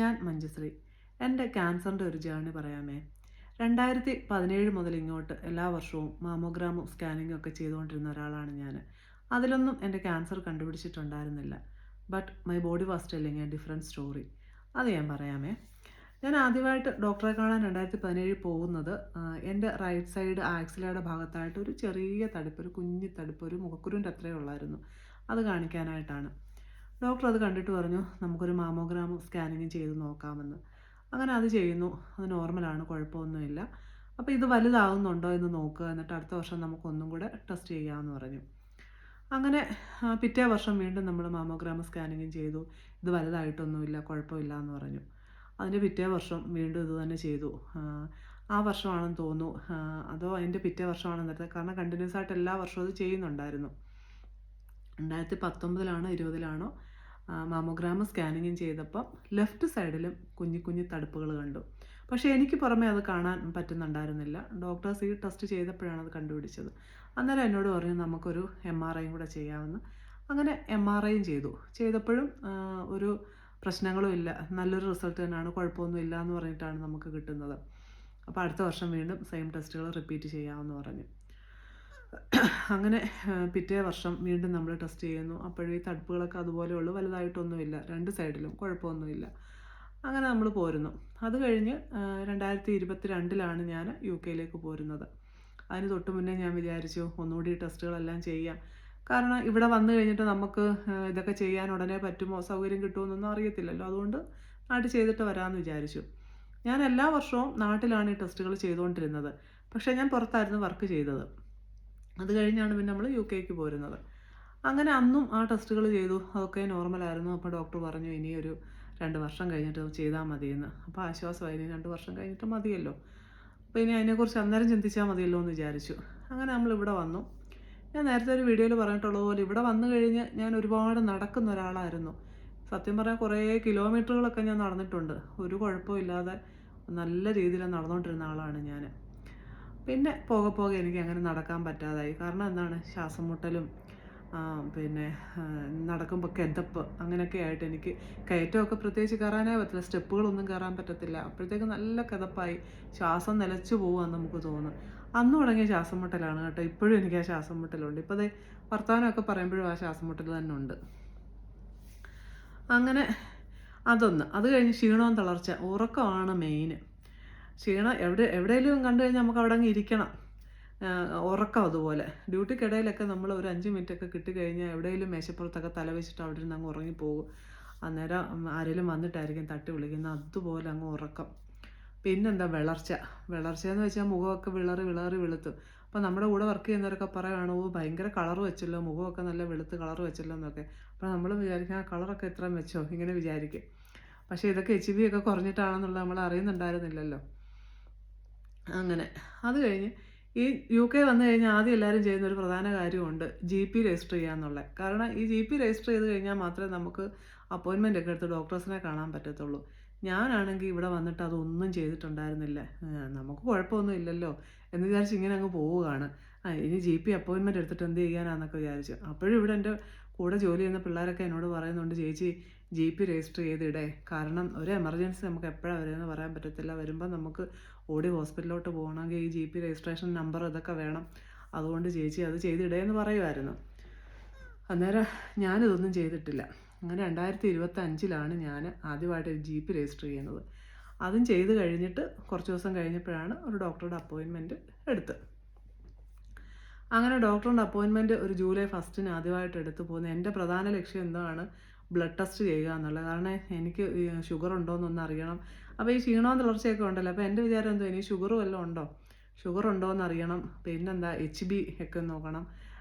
ഞാൻ മഞ്ജുശ്രീ. എൻ്റെ ക്യാൻസറിൻ്റെ ഒരു ജേർണി പറയാമേ. 2017 മുതൽ ഇങ്ങോട്ട് എല്ലാ വർഷവും മാമോഗ്രാമും സ്കാനിങ്ങും ഒക്കെ ചെയ്തുകൊണ്ടിരുന്ന ഒരാളാണ് ഞാൻ. അതിലൊന്നും എൻ്റെ ക്യാൻസർ കണ്ടുപിടിച്ചിട്ടുണ്ടായിരുന്നില്ല. But my body was telling a different story. അത് ഞാൻ പറയാമേ. ഞാൻ ആദ്യമായിട്ട് ഡോക്ടറെ കാണാൻ 2017 പോകുന്നത് എൻ്റെ റൈറ്റ് സൈഡ് ആക്സിലയുടെ ഭാഗത്തായിട്ട് ഒരു ചെറിയ തടിപ്പ്, ഒരു കുഞ്ഞി തടിപ്പ്, ഒരു മുഖക്കുരുവിൻ്റെ അത്രയേ ഉള്ളായിരുന്നു. അത് കാണിക്കാനായിട്ടാണ്. ഡോക്ടർ അത് കണ്ടിട്ട് പറഞ്ഞു നമുക്കൊരു മാമോഗ്രാമും സ്കാനിങ്ങും ചെയ്ത് നോക്കാമെന്ന്. അങ്ങനെ അത് ചെയ്യുന്നു. അത് നോർമലാണ്, കുഴപ്പമൊന്നുമില്ല. അപ്പോൾ ഇത് വലുതാകുന്നുണ്ടോ എന്ന് നോക്കുക, എന്നിട്ട് അടുത്ത വർഷം നമുക്കൊന്നും കൂടെ ടെസ്റ്റ് ചെയ്യാമെന്ന് പറഞ്ഞു. അങ്ങനെ പിറ്റേ വർഷം വീണ്ടും നമ്മൾ മാമോഗ്രാം സ്കാനിങ്ങും ചെയ്തു. ഇത് വലുതായിട്ടൊന്നുമില്ല, കുഴപ്പമില്ല എന്ന് പറഞ്ഞു. അതിൻ്റെ പിറ്റേ വർഷം വീണ്ടും ഇത് തന്നെ ചെയ്തു. ആ വർഷമാണെന്ന് തോന്നുന്നു, അതോ അതിൻ്റെ പിറ്റേ വർഷമാണെന്ന് നേരത്തെ, കാരണം കണ്ടിന്യൂസ് ആയിട്ട് എല്ലാ വർഷവും അത് ചെയ്യുന്നുണ്ടായിരുന്നു. 2019 20 മാമോഗ്രാം സ്കാനിങ്ങും ചെയ്തപ്പം ലെഫ്റ്റ് സൈഡിലും കുഞ്ഞി കുഞ്ഞി തടുപ്പുകൾ കണ്ടു. പക്ഷേ എനിക്ക് പുറമേ അത് കാണാൻ പറ്റുന്നുണ്ടായിരുന്നില്ല. ഡോക്ടേഴ്സ് ഈ ടെസ്റ്റ് ചെയ്തപ്പോഴാണ് അത് കണ്ടുപിടിച്ചത്. അന്നേരം എന്നോട് പറഞ്ഞു നമുക്കൊരു MRIയും കൂടെ ചെയ്യാമെന്ന്. അങ്ങനെ MRIയും ചെയ്തപ്പോഴും ഒരു പ്രശ്നങ്ങളും ഇല്ല, നല്ലൊരു റിസൾട്ട് തന്നെയാണ്, കുഴപ്പമൊന്നും ഇല്ല എന്ന് പറഞ്ഞിട്ടാണ് നമുക്ക് കിട്ടുന്നത്. അപ്പോൾ അടുത്ത വർഷം വീണ്ടും സെയിം ടെസ്റ്റുകൾ റിപ്പീറ്റ് ചെയ്യാമെന്ന് പറഞ്ഞു. അങ്ങനെ പിറ്റേ വർഷം വീണ്ടും നമ്മൾ ടെസ്റ്റ് ചെയ്യുന്നു. അപ്പോഴും ഈ തടുപ്പുകളൊക്കെ അതുപോലെ ഉള്ളൂ, വലുതായിട്ടൊന്നുമില്ല, രണ്ട് സൈഡിലും കുഴപ്പമൊന്നുമില്ല. അങ്ങനെ നമ്മൾ പോരുന്നു. അത് കഴിഞ്ഞ് 2022 ഞാൻ UK പോരുന്നത്. അതിന് തൊട്ട് മുന്നേ ഞാൻ വിചാരിച്ചു ഒന്നുകൂടി ടെസ്റ്റുകളെല്ലാം ചെയ്യാം. കാരണം ഇവിടെ വന്നു കഴിഞ്ഞിട്ട് നമുക്ക് ഇതൊക്കെ ചെയ്യാൻ ഉടനെ പറ്റുമോ, സൗകര്യം കിട്ടുമോ എന്നൊന്നും അറിയത്തില്ലല്ലോ. അതുകൊണ്ട് നാട്ടിൽ ചെയ്തിട്ട് വരാമെന്ന് വിചാരിച്ചു. ഞാൻ എല്ലാ വർഷവും നാട്ടിലാണ് ഈ ടെസ്റ്റുകൾ ചെയ്തുകൊണ്ടിരുന്നത്. പക്ഷേ ഞാൻ പുറത്തായിരുന്നു വർക്ക് ചെയ്തത്. അത് കഴിഞ്ഞാണ് പിന്നെ നമ്മൾ UK പോരുന്നത്. അങ്ങനെ അന്നും ആ ടെസ്റ്റുകൾ ചെയ്തു, അതൊക്കെ നോർമലായിരുന്നു. അപ്പോൾ ഡോക്ടർ പറഞ്ഞു ഇനിയൊരു 2 വർഷം കഴിഞ്ഞിട്ട് ചെയ്താൽ മതിയെന്ന്. അപ്പോൾ ആശ്വാസമായി, ഇനി 2 വർഷം കഴിഞ്ഞിട്ട് മതിയല്ലോ, അപ്പോൾ ഇനി അതിനെക്കുറിച്ച് അന്നേരം ചിന്തിച്ചാൽ മതിയല്ലോ എന്ന് വിചാരിച്ചു. അങ്ങനെ നമ്മളിവിടെ വന്നു. ഞാൻ നേരത്തെ ഒരു വീഡിയോയിൽ പറഞ്ഞിട്ടുള്ളതുപോലെ ഇവിടെ വന്നു കഴിഞ്ഞ് ഞാൻ ഒരുപാട് നടക്കുന്ന ഒരാളായിരുന്നു. സത്യം പറഞ്ഞാൽ കുറേ കിലോമീറ്ററുകളൊക്കെ ഞാൻ നടന്നിട്ടുണ്ട്. ഒരു കുഴപ്പമില്ലാതെ നല്ല രീതിയിൽ നടന്നുകൊണ്ടിരുന്ന ആളാണ് ഞാൻ. പിന്നെ പോകെ എനിക്ക് അങ്ങനെ നടക്കാൻ പറ്റാതായി. കാരണം എന്താണ്, ശ്വാസം മുട്ടലും പിന്നെ നടക്കുമ്പോൾ കിതപ്പ് അങ്ങനെയൊക്കെ ആയിട്ട് എനിക്ക് കയറ്റമൊക്കെ പ്രത്യേകിച്ച് കയറാനേ പറ്റില്ല, സ്റ്റെപ്പുകളൊന്നും കയറാൻ പറ്റത്തില്ല. അപ്പോഴത്തേക്ക് നല്ല കിതപ്പായി, ശ്വാസം നിലച്ചു പോകുമെന്ന് നമുക്ക് തോന്നും. അന്ന് തുടങ്ങിയ ശ്വാസം മുട്ടലാണ് കേട്ടോ. ഇപ്പോഴും എനിക്ക് ആ ശ്വാസം മുട്ടലുണ്ട്. ഇപ്പോൾ ദേ വർത്തമാനമൊക്കെ പറയുമ്പോഴും ആ ശ്വാസം മുട്ടൽ തന്നെ ഉണ്ട്. അങ്ങനെ അതൊന്ന്. അത് കഴിഞ്ഞ് ക്ഷീണവും തളർച്ച, ഉറക്കമാണ് മെയിൻ. ക്ഷീണം എവിടെയെങ്കിലും കണ്ടു കഴിഞ്ഞാൽ നമുക്ക് അവിടെ അങ്ങ് ഇരിക്കണം. ഉറക്കം അതുപോലെ. ഡ്യൂട്ടിക്കിടയിലൊക്കെ നമ്മൾ ഒരു 5 മിനിറ്റൊക്കെ കിട്ടിക്കഴിഞ്ഞാൽ എവിടെയെങ്കിലും മേശപ്പുറത്തൊക്കെ തല വെച്ചിട്ട് അവിടെ ഇരുന്ന് അങ്ങ് ഉറങ്ങിപ്പോകും. അന്നേരം ആരെങ്കിലും വന്നിട്ടായിരിക്കും തട്ടി വിളിക്കുന്നത്, അതുപോലെ അങ്ങ് ഉറക്കം. പിന്നെന്താ വിളർച്ചയെന്ന് വെച്ചാൽ മുഖമൊക്കെ വിളറി വെളുത്തു. അപ്പോൾ നമ്മുടെ കൂടെ വർക്ക് ചെയ്യുന്നവരൊക്കെ പറയുകയാണ്, ഓ ഭയങ്കര കളർ വെച്ചല്ലോ, മുഖമൊക്കെ നല്ല വെളുത്ത് കളർ വെച്ചല്ലോ എന്നൊക്കെ. അപ്പോൾ നമ്മൾ വിചാരിക്കും ആ കളറൊക്കെ ഇത്രയും വെച്ചോ, ഇങ്ങനെ വിചാരിക്കും. പക്ഷേ ഇതൊക്കെ HB ഒക്കെ കുറഞ്ഞിട്ടാണെന്നുള്ളത് നമ്മൾ അറിയുന്നുണ്ടായിരുന്നില്ലല്ലോ. അങ്ങനെ അത് കഴിഞ്ഞ് ഈ UK വന്നു കഴിഞ്ഞാൽ ആദ്യം എല്ലാവരും ചെയ്യുന്ന ഒരു പ്രധാന കാര്യമുണ്ട്, GP രജിസ്റ്റർ ചെയ്യാന്നുള്ളത്. കാരണം ഈ GP രജിസ്റ്റർ ചെയ്ത് കഴിഞ്ഞാൽ മാത്രമേ നമുക്ക് അപ്പോയിൻമെൻ്റ് ഒക്കെ എടുത്ത് ഡോക്ടേഴ്സിനെ കാണാൻ പറ്റത്തുള്ളൂ. ഞാനാണെങ്കിൽ ഇവിടെ വന്നിട്ട് അതൊന്നും ചെയ്തിട്ടുണ്ടായിരുന്നില്ല. നമുക്ക് കുഴപ്പമൊന്നും ഇല്ലല്ലോ എന്ന് വിചാരിച്ച് ഇങ്ങനെ അങ്ങ് പോവുകയാണ്. ഇനി GP അപ്പോയിൻമെൻ്റ് എടുത്തിട്ട് എന്ത് ചെയ്യാനാന്നൊക്കെ വിചാരിച്ചു. അപ്പോഴും ഇവിടെ എൻ്റെ കൂടെ ജോലി ചെയ്യുന്ന പിള്ളേരൊക്കെ എന്നോട് പറയുന്നുണ്ട്, ചേച്ചി GP രജിസ്റ്റർ ചെയ്തിടേ, കാരണം ഒരു എമർജൻസി നമുക്ക് എപ്പോഴാണ് വരുമെന്ന് പറയാൻ പറ്റത്തില്ല. വരുമ്പോൾ നമുക്ക് ഓടി ഹോസ്പിറ്റലിലോട്ട് പോകണമെങ്കിൽ ഈ GP രജിസ്ട്രേഷൻ നമ്പർ ഇതൊക്കെ വേണം, അതുകൊണ്ട് ചേച്ചി അത് ചെയ്തിടേന്ന് പറയുമായിരുന്നു. അന്നേരം ഞാനിതൊന്നും ചെയ്തിട്ടില്ല. അങ്ങനെ 2025 ഞാൻ ആദ്യമായിട്ട് GP രജിസ്റ്റർ ചെയ്യുന്നത്. അതും ചെയ്ത് കഴിഞ്ഞിട്ട് കുറച്ച് ദിവസം കഴിഞ്ഞപ്പോഴാണ് ഒരു ഡോക്ടറുടെ അപ്പോയിൻമെൻറ്റ് എടുത്ത്. അങ്ങനെ ഡോക്ടറുടെ അപ്പോയിൻമെൻറ്റ് ഒരു ജൂലൈ 1 ആദ്യമായിട്ട് എടുത്തു പോകുന്നത്. എൻ്റെ പ്രധാന ലക്ഷ്യം എന്താണ്, ബ്ലഡ് ടെസ്റ്റ് ചെയ്യുക എന്നുള്ളത്. കാരണം എനിക്ക് ഷുഗർ ഉണ്ടോയെന്നൊന്ന് അറിയണം. അപ്പോൾ ഈ ക്ഷീണവും തളർച്ചയൊക്കെ ഉണ്ടല്ലോ, അപ്പോൾ എൻ്റെ വിചാരം എന്തോ ഇനി ഷുഗർ വല്ലതും ഉണ്ടോ, ഷുഗർ ഉണ്ടോയെന്ന് അറിയണം. പിന്നെന്താ HB ഒക്കെ നോക്കണം.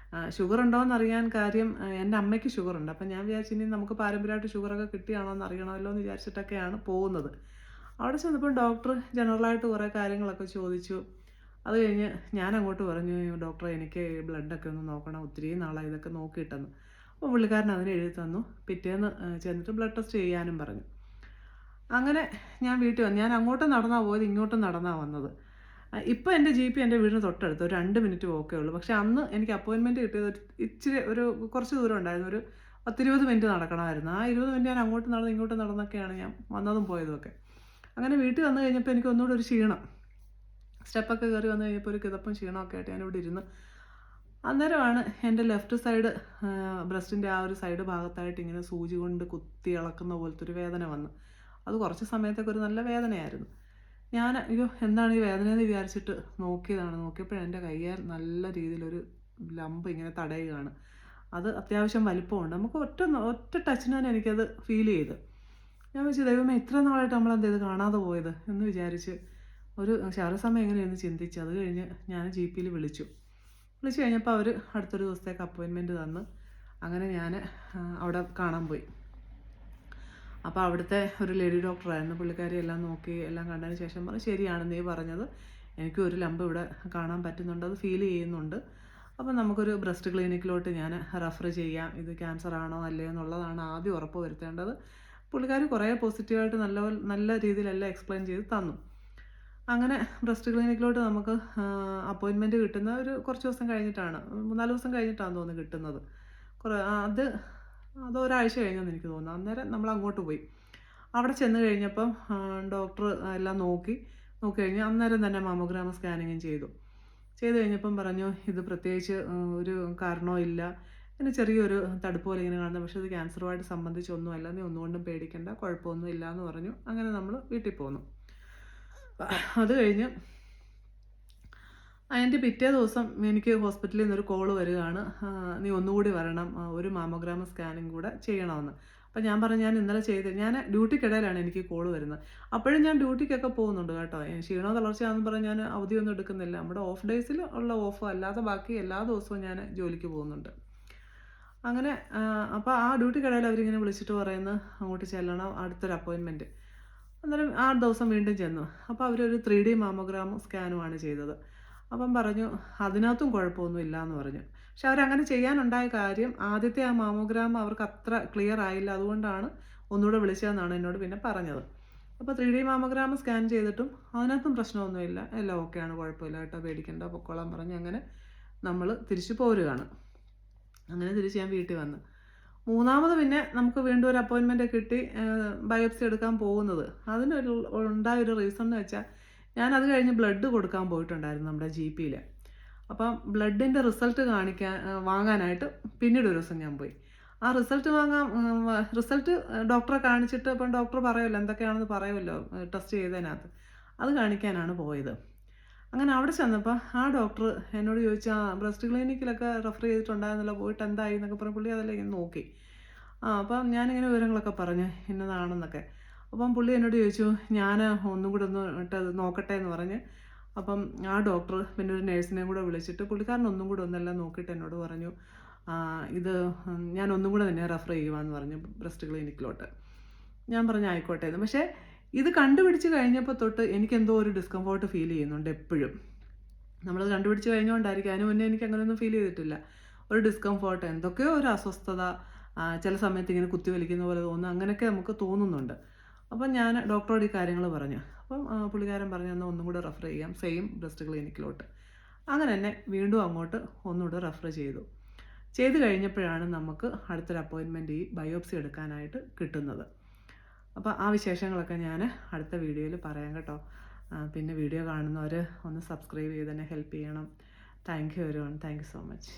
ഷുഗർ ഉണ്ടോയെന്ന് അറിയാൻ കാര്യം എൻ്റെ അമ്മയ്ക്ക് ഷുഗറുണ്ട്. അപ്പം ഞാൻ വിചാരിച്ചു ഇനി നമുക്ക് പാരമ്പര്യമായിട്ട് ഷുഗറൊക്കെ കിട്ടിയാണോ എന്ന് അറിയണമല്ലോ എന്ന് വിചാരിച്ചിട്ടൊക്കെയാണ് പോകുന്നത്. അവിടെ ചെന്നപ്പോൾ ഡോക്ടർ ജനറലായിട്ട് കുറേ കാര്യങ്ങളൊക്കെ ചോദിച്ചു. അത് കഴിഞ്ഞ് ഞാൻ അങ്ങോട്ട് പറഞ്ഞു, ഡോക്ടറെ എനിക്ക് ബ്ലഡൊക്കെ ഒന്ന് നോക്കണം, ഒത്തിരി നാളായി ഇതൊക്കെ നോക്കിയിട്ടെന്ന്. അപ്പോൾ പുള്ളിക്കാരൻ അതിന് എഴുതി തന്നു. പിറ്റേന്ന് ചെന്നിട്ട് ബ്ലഡ് ടെസ്റ്റ് ചെയ്യാനും പറഞ്ഞു. അങ്ങനെ ഞാൻ വീട്ടിൽ വന്നു. ഞാൻ അങ്ങോട്ടും നടന്നാണ് പോയത്, ഇങ്ങോട്ടും നടന്നാണ് വന്നത്. ഇപ്പോൾ എൻ്റെ GP എൻ്റെ വീടിന് തൊട്ടടുത്ത്, ഒരു 2 മിനിറ്റ് പോക്കേ ഉള്ളൂ. പക്ഷേ അന്ന് എനിക്ക് അപ്പോയിൻമെൻറ്റ് കിട്ടിയത് ഇച്ചിരി കുറച്ച് ദൂരം ഉണ്ടായിരുന്നു, ഒരു 10-20 മിനിറ്റ് നടക്കണമായിരുന്നു. ആ 20 മിനിറ്റ് ഞാൻ അങ്ങോട്ട് നടന്ന് ഇങ്ങോട്ട് നടന്നൊക്കെയാണ് ഞാൻ വന്നതും പോയതുമൊക്കെ. അങ്ങനെ വീട്ടിൽ വന്നു കഴിഞ്ഞപ്പോൾ എനിക്ക് ഒന്നുകൂടെ ഒരു ക്ഷീണം. സ്റ്റെപ്പൊക്കെ കയറി വന്നു കഴിഞ്ഞപ്പോൾ ഒരു കിതപ്പും ക്ഷീണമൊക്കെ ആയിട്ട് ഞാനിവിടെ ഇരുന്ന്. അന്നേരമാണ് എൻ്റെ ലെഫ്റ്റ് സൈഡ് ബ്രസ്റ്റിൻ്റെ ആ ഒരു സൈഡ് ഭാഗത്തായിട്ട് ഇങ്ങനെ സൂചി കൊണ്ട് കുത്തി ഇളക്കുന്ന പോലത്തെ ഒരു വേദന വന്നു. അത് കുറച്ച് സമയത്തൊക്കെ ഒരു നല്ല വേദനയായിരുന്നു. ഞാൻ അയ്യോ എന്താണ് ഈ വേദനയെന്ന് വിചാരിച്ചിട്ട് നോക്കിയതാണ്. നോക്കിയപ്പോഴാണ് എൻ്റെ കയ്യാൽ നല്ല രീതിയിലൊരു ലംബ് ഇങ്ങനെ തടയുകയാണ്. അത് അത്യാവശ്യം വലിപ്പമുണ്ട്. നമുക്ക് ഒറ്റ ടച്ചിന് തന്നെ എനിക്കത് ഫീൽ ചെയ്ത്. ഞാൻ വെച്ചു ദൈവമേ ഇത്ര നാളായിട്ട് നമ്മളെന്താ ഇത് കാണാതെ പോയത് എന്ന് വിചാരിച്ച് ഒരു ശാരസമയം എങ്ങനെയെന്ന് ചിന്തിച്ച് അത് കഴിഞ്ഞ് ഞാൻ GP-യിൽ വിളിച്ചു കഴിഞ്ഞപ്പോൾ അവർ അടുത്തൊരു ദിവസത്തേക്ക് അപ്പോയിൻമെൻറ്റ് തന്ന്. അങ്ങനെ ഞാൻ അവിടെ കാണാൻ പോയി. അപ്പോൾ അവിടുത്തെ ഒരു ലേഡി ഡോക്ടറായിരുന്നു. പുള്ളിക്കാരി എല്ലാം നോക്കി എല്ലാം കണ്ടതിന് ശേഷം പറഞ്ഞു ശരിയാണ് നീ പറഞ്ഞത്, എനിക്ക് ഒരു ലംബ് ഇവിടെ കാണാൻ പറ്റുന്നുണ്ട്, അത് ഫീൽ ചെയ്യുന്നുണ്ട്. അപ്പം നമുക്കൊരു ബ്രസ്റ്റ് ക്ലിനിക്കിലോട്ട് ഞാൻ റെഫർ ചെയ്യാം, ഇത് ക്യാൻസർ ആണോ അല്ലയോ എന്നുള്ളതാണ് ആദ്യം ഉറപ്പ് വരുത്തേണ്ടത്. പുള്ളിക്കാരി കുറേ പോസിറ്റീവായിട്ട് നല്ല രീതിയിലെല്ലാം എക്സ്പ്ലെയിൻ ചെയ്ത് തന്നു. അങ്ങനെ ബ്രസ്റ്റ് ക്ലിനിക്കിലോട്ട് നമുക്ക് അപ്പോയിൻമെൻറ്റ് കിട്ടുന്ന ഒരു കുറച്ച് ദിവസം കഴിഞ്ഞിട്ടാണ്, 3-4 ദിവസം കഴിഞ്ഞിട്ടാണെന്ന് തോന്നുന്നു കിട്ടുന്നത്. അത് ഒരാഴ്ച കഴിഞ്ഞെന്ന് എനിക്ക് തോന്നുന്നു. അന്നേരം നമ്മൾ അങ്ങോട്ട് പോയി. അവിടെ ചെന്ന് കഴിഞ്ഞപ്പം ഡോക്ടർ എല്ലാം നോക്കി കഴിഞ്ഞ് അന്നേരം തന്നെ മാമോഗ്രാം സ്കാനിങ്ങും ചെയ്തു കഴിഞ്ഞപ്പം പറഞ്ഞു ഇത് പ്രത്യേകിച്ച് ഒരു കാരണവും ഇല്ല, പിന്നെ ചെറിയൊരു തടുപ്പ് പോലെ ഇങ്ങനെ കാണുന്നത്, പക്ഷേ ഇത് ക്യാൻസറുമായിട്ട് സംബന്ധിച്ചൊന്നുമല്ല, നീ ഒന്നുകൊണ്ടും പേടിക്കേണ്ട, കുഴപ്പമൊന്നും ഇല്ല എന്ന് പറഞ്ഞു. അങ്ങനെ നമ്മൾ വീട്ടിൽ പോന്നു. അത് കഴിഞ്ഞ് അതിൻ്റെ പിറ്റേ ദിവസം എനിക്ക് ഹോസ്പിറ്റലിൽ നിന്നൊരു കോള് വരികയാണ്, നീ ഒന്നുകൂടി വരണം, ഒരു മാമോഗ്രാം സ്കാനിങ് കൂടെ ചെയ്യണമെന്ന്. അപ്പം ഞാൻ പറഞ്ഞു ഞാൻ ഇന്നലെ ഞാൻ ഡ്യൂട്ടിക്കിടയിലാണ് എനിക്ക് കോള് വരുന്നത്. അപ്പോഴും ഞാൻ ഡ്യൂട്ടിക്കൊക്കെ പോകുന്നുണ്ട് കേട്ടോ. ക്ഷീണോ തളർച്ചയാണെന്ന് പറഞ്ഞ് ഞാൻ അവധിയൊന്നും എടുക്കുന്നില്ല. നമ്മുടെ ഓഫ് ഡേയ്സിൽ ഉള്ള ഓഫ് അല്ലാതെ ബാക്കി എല്ലാ ദിവസവും ഞാൻ ജോലിക്ക് പോകുന്നുണ്ട്. അങ്ങനെ അപ്പോൾ ആ ഡ്യൂട്ടിക്കിടയിൽ അവരിങ്ങനെ വിളിച്ചിട്ട് പറയുന്നു അങ്ങോട്ട് ചെല്ലണം, അടുത്തൊരു അപ്പോയിൻമെൻറ്റ്. അന്നേരം ആ ദിവസം വീണ്ടും ചെന്നു. അപ്പോൾ അവരൊരു 3D മാമോഗ്രാം സ്കാനുമാണ് ചെയ്തത്. അപ്പം പറഞ്ഞു അതിനകത്തും കുഴപ്പമൊന്നും ഇല്ല എന്ന് പറഞ്ഞു. പക്ഷെ അവരങ്ങനെ ചെയ്യാനുണ്ടായ കാര്യം ആദ്യത്തെ ആ മാമോഗ്രാം അവർക്ക് അത്ര ക്ലിയർ ആയില്ല, അതുകൊണ്ടാണ് ഒന്നുകൂടെ വിളിച്ചതെന്നാണ് എന്നോട് പിന്നെ പറഞ്ഞത്. അപ്പോൾ 3D മാമോഗ്രാം സ്കാൻ ചെയ്തിട്ടും അതിനകത്തും പ്രശ്നമൊന്നുമില്ല, എല്ലാം ഓക്കെയാണ്, കുഴപ്പമില്ല കേട്ടോ, പേടിക്കേണ്ട, പൊക്കോളാൻ പറഞ്ഞ് അങ്ങനെ നമ്മൾ തിരിച്ചു പോരുകയാണ്. അങ്ങനെ തിരിച്ച് ഞാൻ വീട്ടിൽ വന്ന് മൂന്നാമത് പിന്നെ നമുക്ക് വീണ്ടും ഒരു അപ്പോയിൻമെൻറ്റ് കിട്ടി ബയോപ്സി എടുക്കാൻ പോകുന്നത്. ഉണ്ടായൊരു റീസൺ എന്ന് വെച്ചാൽ ഞാൻ അത് കഴിഞ്ഞ് ബ്ലഡ് കൊടുക്കാൻ പോയിട്ടുണ്ടായിരുന്നു നമ്മുടെ GP-യിൽ. അപ്പം ബ്ലഡിൻ്റെ റിസൾട്ട് വാങ്ങാനായിട്ട് പിന്നീട് ഒരു ദിവസം ഞാൻ പോയി. ആ റിസൾട്ട് ഡോക്ടറെ കാണിച്ചിട്ട് ഇപ്പം ഡോക്ടർ പറയുമല്ലോ എന്തൊക്കെയാണെന്ന് പറയുമല്ലോ ടെസ്റ്റ് ചെയ്തതിനകത്ത്, അത് കാണിക്കാനാണ് പോയത്. അങ്ങനെ അവിടെ ചെന്നപ്പോൾ ആ ഡോക്ടർ എന്നോട് ചോദിച്ചു ബ്രസ്റ്റ് ക്ലിനിക്കിലൊക്കെ റെഫർ ചെയ്തിട്ടുണ്ടായിരുന്നല്ലോ, പോയിട്ട് എന്തായി എന്നൊക്കെ പറഞ്ഞ് പുള്ളി അതെല്ലാം ഇങ്ങനെ നോക്കി. അപ്പം ഞാനിങ്ങനെ വിവരങ്ങളൊക്കെ പറഞ്ഞു ഇന്നതാണെന്നൊക്കെ. അപ്പം പുള്ളി എന്നോട് ചോദിച്ചു ഞാൻ ഒന്നും കൂടെ ഒന്ന് ഇട്ടത് നോക്കട്ടെ എന്ന് പറഞ്ഞ്. അപ്പം ആ ഡോക്ടർ പിന്നെ ഒരു നേഴ്സിനെയും കൂടെ വിളിച്ചിട്ട് പുള്ളിക്കാരൻ ഒന്നും കൂടെ ഒന്നെല്ലാം നോക്കിയിട്ട് എന്നോട് പറഞ്ഞു ഇത് ഞാൻ ഒന്നും കൂടെ തന്നെ റെഫർ ചെയ്യുവാന്ന് പറഞ്ഞു ബ്രസ്റ്റ് ക്ലിനിക്കിലോട്ട്. ഞാൻ പറഞ്ഞു ആയിക്കോട്ടെ എന്ന്. പക്ഷേ ഇത് കണ്ടുപിടിച്ച് കഴിഞ്ഞപ്പോൾ തൊട്ട് എനിക്കെന്തോ ഒരു ഡിസ്കംഫോർട്ട് ഫീൽ ചെയ്യുന്നുണ്ട് എപ്പോഴും. നമ്മളത് കണ്ടുപിടിച്ച് കഴിഞ്ഞുകൊണ്ടായിരിക്കും, അതിന് മുന്നേ എനിക്ക് അങ്ങനെയൊന്നും ഫീൽ ചെയ്തിട്ടില്ല. ഒരു ഡിസ്കംഫോർട്ട്, എന്തൊക്കെയോ ഒരു അസ്വസ്ഥത, ചില സമയത്ത് ഇങ്ങനെ കുത്തി വലിക്കുന്ന പോലെ തോന്നുന്നു, അങ്ങനെയൊക്കെ നമുക്ക് തോന്നുന്നുണ്ട്. അപ്പം ഞാൻ ഡോക്ടറോട് ഈ കാര്യങ്ങൾ പറഞ്ഞു. അപ്പം പുള്ളിക്കാരൻ പറഞ്ഞു എന്നാൽ ഒന്നും കൂടെ റെഫർ ചെയ്യാം സെയിം ബ്രസ്റ്റ് ക്ലിനിക്കിലോട്ട്. അങ്ങനെ തന്നെ വീണ്ടും അങ്ങോട്ട് ഒന്നുകൂടെ റെഫർ ചെയ്ത് കഴിഞ്ഞപ്പോഴാണ് നമുക്ക് അടുത്തൊരു അപ്പോയിൻമെൻറ്റ് ഈ ബയോപ്സി എടുക്കാനായിട്ട് കിട്ടുന്നത്. അപ്പോൾ ആ വിശേഷങ്ങളൊക്കെ ഞാൻ അടുത്ത വീഡിയോയിൽ പറയാം കേട്ടോ. പിന്നെ വീഡിയോ കാണുന്നവർ ഒന്ന് സബ്സ്ക്രൈബ് ചെയ്ത് തന്നെ ഹെൽപ്പ് ചെയ്യണം. Thank you everyone. Thank you so much.